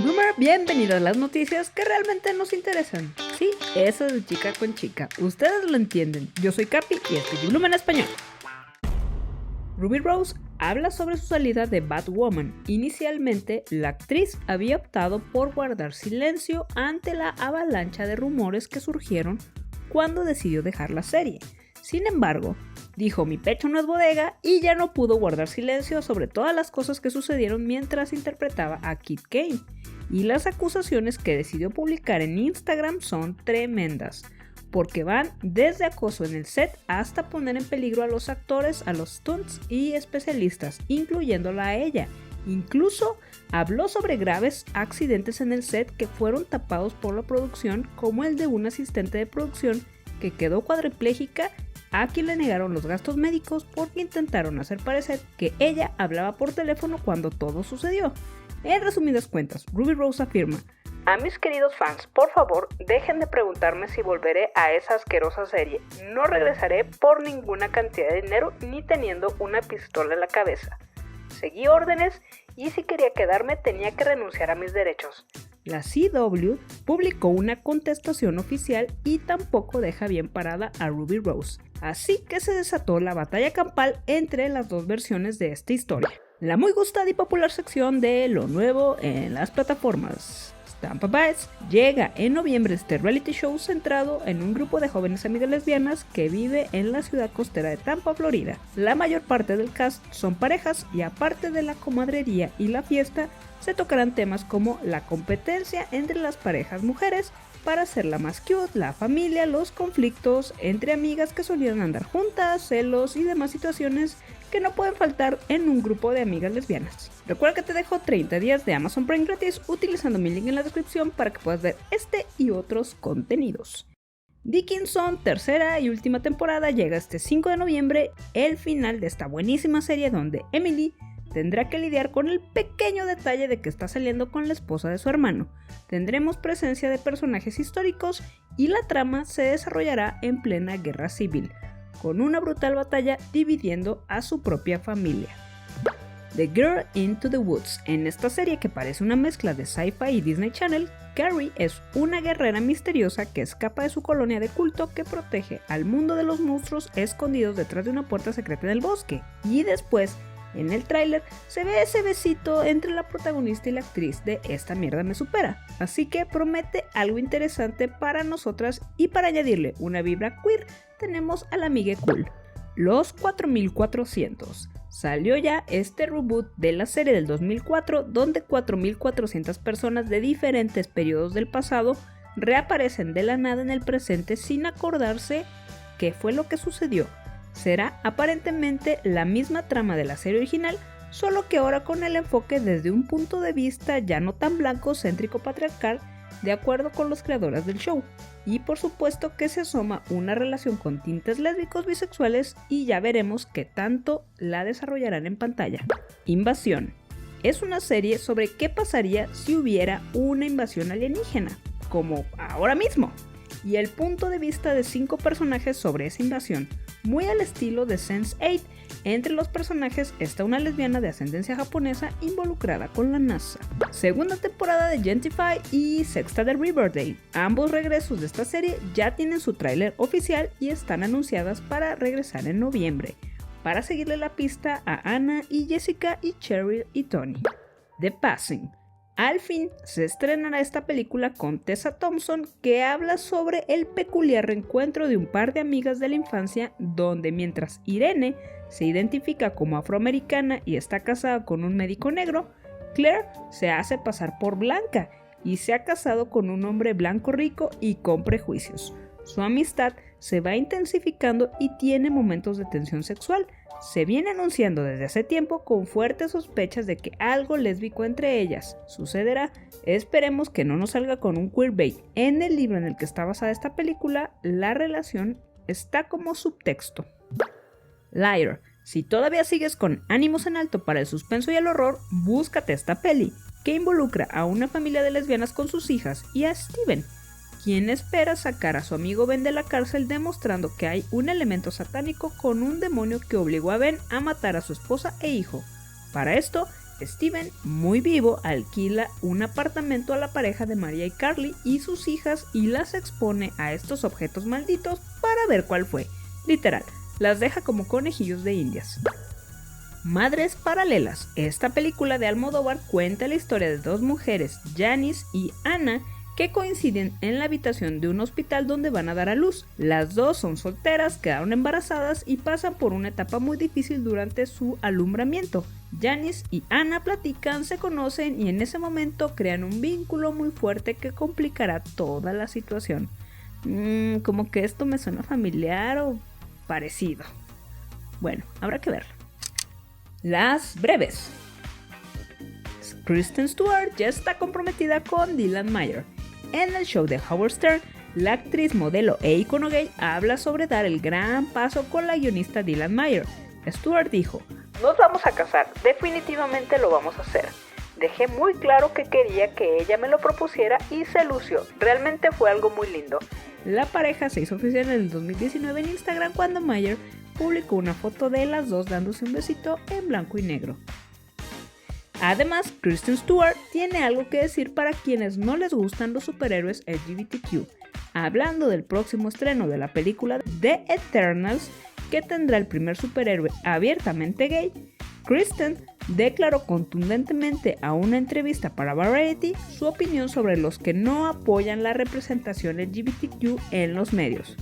Bloomer, bienvenido a las noticias que realmente nos interesan. Sí, eso de chica con chica. Ustedes lo entienden. Yo soy Capi y este es Bloomer en español. Ruby Rose habla sobre su salida de Batwoman. Inicialmente, la actriz había optado por guardar silencio ante la avalancha de rumores que surgieron cuando decidió dejar la serie. Sin embargo, dijo: mi pecho no es bodega, y ya no pudo guardar silencio sobre todas las cosas que sucedieron mientras interpretaba a Kit Kane. Y las acusaciones que decidió publicar en Instagram son tremendas, porque van desde acoso en el set hasta poner en peligro a los actores, a los stunts y especialistas, incluyéndola a ella. Incluso habló sobre graves accidentes en el set que fueron tapados por la producción, como el de un asistente de producción que quedó cuadripléjica, a quien le negaron los gastos médicos porque intentaron hacer parecer que ella hablaba por teléfono cuando todo sucedió. En resumidas cuentas, Ruby Rose afirma: a mis queridos fans, por favor, dejen de preguntarme si volveré a esa asquerosa serie. No regresaré por ninguna cantidad de dinero ni teniendo una pistola en la cabeza. Seguí órdenes y si quería quedarme tenía que renunciar a mis derechos. La CW publicó una contestación oficial y tampoco deja bien parada a Ruby Rose. Así que se desató la batalla campal entre las dos versiones de esta historia. La muy gustada y popular sección de lo nuevo en las plataformas. Tampa Bites llega en noviembre este reality show centrado en un grupo de jóvenes amigas lesbianas que vive en la ciudad costera de Tampa, Florida. La mayor parte del cast son parejas y aparte de la comadrería y la fiesta, se tocarán temas como la competencia entre las parejas mujeres para hacerla más cute, la familia, los conflictos entre amigas que solían andar juntas, celos y demás situaciones que no pueden faltar en un grupo de amigas lesbianas. Recuerda que te dejo 30 días de Amazon Prime gratis utilizando mi link en la descripción para que puedas ver este y otros contenidos. Dickinson, tercera y última temporada, llega este 5 de noviembre, el final de esta buenísima serie donde Emily tendrá que lidiar con el pequeño detalle de que está saliendo con la esposa de su hermano. Tendremos presencia de personajes históricos y la trama se desarrollará en plena guerra civil, con una brutal batalla dividiendo a su propia familia. The Girl into the Woods. En esta serie, que parece una mezcla de Sci-Fi y Disney Channel, Carrie es una guerrera misteriosa que escapa de su colonia de culto que protege al mundo de los monstruos escondidos detrás de una puerta secreta en el bosque. Y después, en el tráiler, se ve ese besito entre la protagonista y la actriz de Esta mierda me supera. Así que promete algo interesante para nosotras, y para añadirle una vibra queer, tenemos a la amiga cool. Los 4400. Salió ya este reboot de la serie del 2004, donde 4400 personas de diferentes periodos del pasado reaparecen de la nada en el presente sin acordarse qué fue lo que sucedió. Será aparentemente la misma trama de la serie original, solo que ahora con el enfoque desde un punto de vista ya no tan blanco, céntrico, patriarcal, de acuerdo con los creadores del show. Y por supuesto que se asoma una relación con tintes lésbicos, bisexuales, y ya veremos qué tanto la desarrollarán en pantalla. Invasión. Es una serie sobre qué pasaría si hubiera una invasión alienígena, como ahora mismo, y el punto de vista de 5 personajes sobre esa invasión, muy al estilo de Sense8. Entre los personajes está una lesbiana de ascendencia japonesa involucrada con la NASA. Segunda temporada de Gentify y sexta de Riverdale. Ambos regresos de esta serie ya tienen su tráiler oficial y están anunciadas para regresar en noviembre, para seguirle la pista a Anna y Jessica y Cheryl y Tony. The Passing. Al fin se estrenará esta película con Tessa Thompson, que habla sobre el peculiar reencuentro de un par de amigas de la infancia, donde mientras Irene se identifica como afroamericana y está casada con un médico negro, Claire se hace pasar por blanca y se ha casado con un hombre blanco rico y con prejuicios. Su amistad se va intensificando y tiene momentos de tensión sexual. Se viene anunciando desde hace tiempo con fuertes sospechas de que algo lésbico entre ellas sucederá. Esperemos que no nos salga con un queerbait. En el libro en el que está basada esta película, la relación está como subtexto. Liar. Si todavía sigues con ánimos en alto para el suspenso y el horror, búscate esta peli, que involucra a una familia de lesbianas con sus hijas y a Steven, quien espera sacar a su amigo Ben de la cárcel, demostrando que hay un elemento satánico con un demonio que obligó a Ben a matar a su esposa e hijo. Para esto, Steven, muy vivo, alquila un apartamento a la pareja de Maria y Carly y sus hijas y las expone a estos objetos malditos para ver cuál fue. Literal, las deja como conejillos de indias. Madres paralelas. Esta película de Almodóvar cuenta la historia de dos mujeres, Janice y Anna, que coinciden en la habitación de un hospital donde van a dar a luz. Las dos son solteras, quedaron embarazadas y pasan por una etapa muy difícil durante su alumbramiento. Janice y Anna platican, se conocen y en ese momento crean un vínculo muy fuerte que complicará toda la situación. Como que esto me suena familiar o parecido. Bueno, habrá que verlo. Las breves. Kristen Stewart ya está comprometida con Dylan Meyer. En el show de Howard Stern, la actriz, modelo e icono gay habla sobre dar el gran paso con la guionista Dylan Meyer. Stewart dijo: "Nos vamos a casar, definitivamente lo vamos a hacer. Dejé muy claro que quería que ella me lo propusiera y se lució, realmente fue algo muy lindo". La pareja se hizo oficial en el 2019 en Instagram cuando Meyer publicó una foto de las dos dándose un besito en blanco y negro. Además, Kristen Stewart tiene algo que decir para quienes no les gustan los superhéroes LGBTQ. Hablando del próximo estreno de la película The Eternals, que tendrá el primer superhéroe abiertamente gay, Kristen declaró contundentemente a una entrevista para Variety su opinión sobre los que no apoyan la representación LGBTQ en los medios.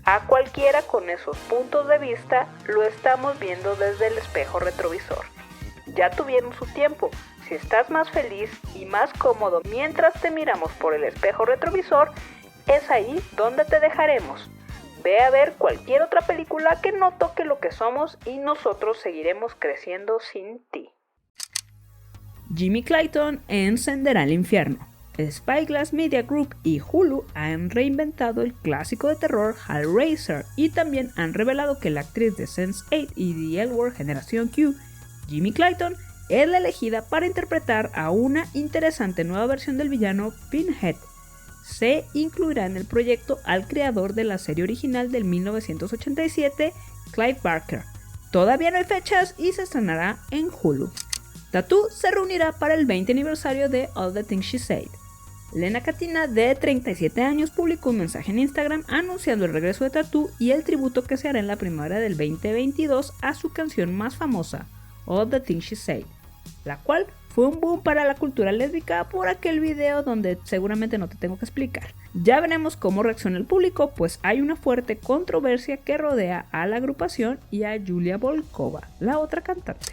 "A cualquiera con esos puntos de vista lo estamos viendo desde el espejo retrovisor. Ya tuvieron su tiempo. Si estás más feliz y más cómodo mientras te miramos por el espejo retrovisor, es ahí donde te dejaremos. Ve a ver cualquier otra película que no toque lo que somos y nosotros seguiremos creciendo sin ti". Jimmy Clayton encenderá el infierno. Spyglass Media Group y Hulu han reinventado el clásico de terror Hellraiser y también han revelado que la actriz de Sense8 y The L Word Generación Q, Jimmy Clayton, es la elegida para interpretar a una interesante nueva versión del villano Pinhead. Se incluirá en el proyecto al creador de la serie original del 1987, Clive Barker. Todavía no hay fechas y se estrenará en Hulu. Tattoo se reunirá para el 20 aniversario de All the Things She Said. Lena Katina, de 37 años, publicó un mensaje en Instagram anunciando el regreso de Tattoo y el tributo que se hará en la primavera del 2022 a su canción más famosa, All the Things She Said, la cual fue un boom para la cultura lésbica por aquel video donde seguramente no te tengo que explicar. Ya veremos cómo reacciona el público, pues hay una fuerte controversia que rodea a la agrupación y a Julia Volkova, la otra cantante.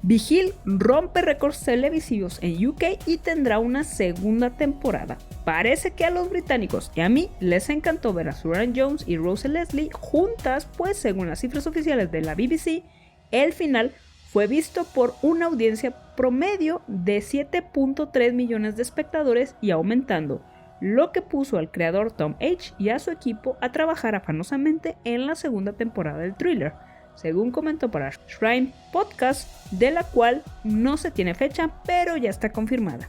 Vigil rompe récords televisivos en UK y tendrá una segunda temporada. Parece que a los británicos y a mí les encantó ver a Suran Jones y Rose Leslie juntas, pues según las cifras oficiales de la BBC, el final fue visto por una audiencia promedio de 7.3 millones de espectadores y aumentando, lo que puso al creador Tom H. y a su equipo a trabajar afanosamente en la segunda temporada del thriller, según comentó para Shrine Podcast, de la cual no se tiene fecha, pero ya está confirmada.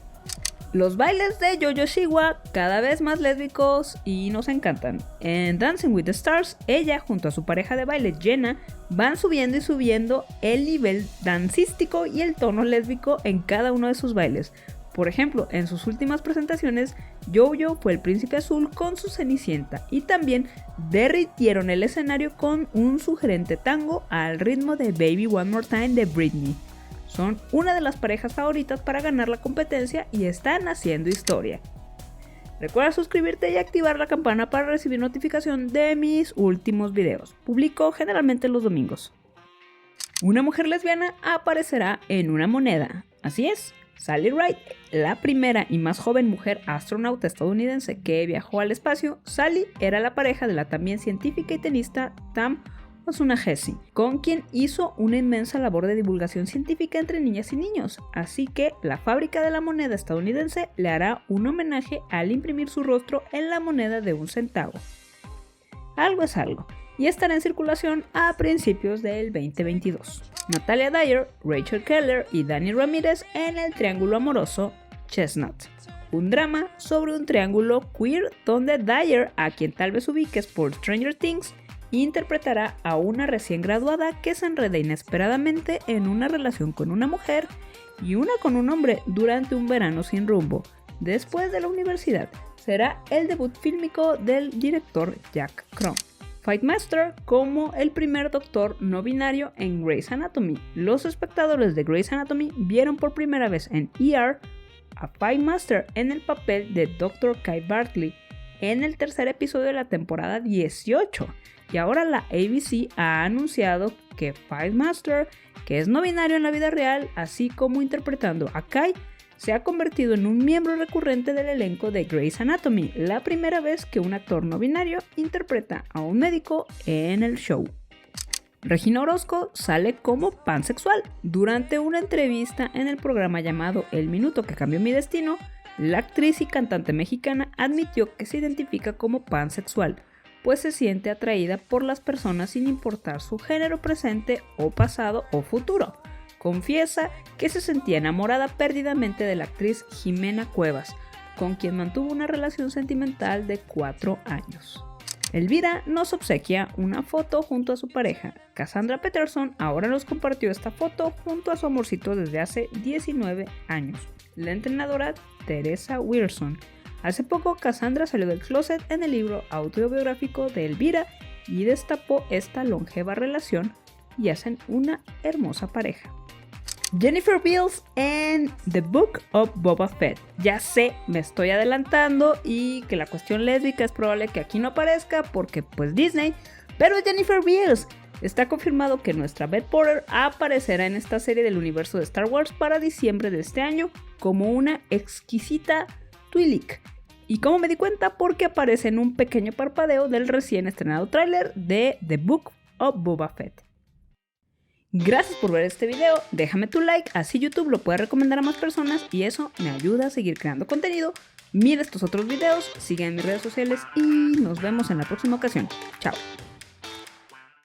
Los bailes de Jojo Siwa cada vez más lésbicos y nos encantan. En Dancing with the Stars, ella junto a su pareja de baile Jenna van subiendo y subiendo el nivel dancístico y el tono lésbico en cada uno de sus bailes. Por ejemplo, en sus últimas presentaciones, Jojo fue el príncipe azul con su Cenicienta y también derritieron el escenario con un sugerente tango al ritmo de Baby One More Time de Britney. Son una de las parejas favoritas para ganar la competencia y están haciendo historia. Recuerda suscribirte y activar la campana para recibir notificación de mis últimos videos. Publico generalmente los domingos. Una mujer lesbiana aparecerá en una moneda. Así es, Sally Ride, la primera y más joven mujer astronauta estadounidense que viajó al espacio. Sally era la pareja de la también científica y tenista Tam Osunahesi, con quien hizo una inmensa labor de divulgación científica entre niñas y niños, así que la fábrica de la moneda estadounidense le hará un homenaje al imprimir su rostro en la moneda de 1 centavo. Algo es algo, y estará en circulación a principios del 2022. Natalia Dyer, Rachel Keller y Dani Ramírez en el triángulo amoroso Chestnut, un drama sobre un triángulo queer donde Dyer, a quien tal vez ubiques por Stranger Things, interpretará a una recién graduada que se enreda inesperadamente en una relación con una mujer y una con un hombre durante un verano sin rumbo. Después de la universidad, será el debut fílmico del director Jack Crumb. Fightmaster como el primer doctor no binario en Grey's Anatomy. Los espectadores de Grey's Anatomy vieron por primera vez en ER a Fightmaster en el papel de Dr. Kai Bartley en el tercer episodio de la temporada 18. Y ahora la ABC ha anunciado que Fightmaster, que es no binario en la vida real, así como interpretando a Kai, se ha convertido en un miembro recurrente del elenco de Grey's Anatomy, la primera vez que un actor no binario interpreta a un médico en el show. Regina Orozco sale como pansexual. Durante una entrevista en el programa llamado El Minuto que Cambió Mi Destino, la actriz y cantante mexicana admitió que se identifica como pansexual, pues se siente atraída por las personas sin importar su género presente o pasado o futuro. Confiesa que se sentía enamorada perdidamente de la actriz Jimena Cuevas, con quien mantuvo una relación sentimental de 4 años. Elvira nos obsequia una foto junto a su pareja. Cassandra Peterson ahora nos compartió esta foto junto a su amorcito desde hace 19 años, la entrenadora Teresa Wilson. Hace poco Cassandra salió del closet en el libro autobiográfico de Elvira y destapó esta longeva relación y hacen una hermosa pareja. Jennifer Beals en The Book of Boba Fett. Ya sé, me estoy adelantando y que la cuestión lésbica es probable que aquí no aparezca porque pues Disney, pero Jennifer Beals. Está confirmado que nuestra Beth Porter aparecerá en esta serie del universo de Star Wars para diciembre de este año como una exquisita Twi'lek. ¿Y cómo me di cuenta? Porque aparece en un pequeño parpadeo del recién estrenado tráiler de The Book of Boba Fett. Gracias por ver este video, déjame tu like, así YouTube lo puede recomendar a más personas y eso me ayuda a seguir creando contenido. Mira estos otros videos, sigue en mis redes sociales y nos vemos en la próxima ocasión. Chao.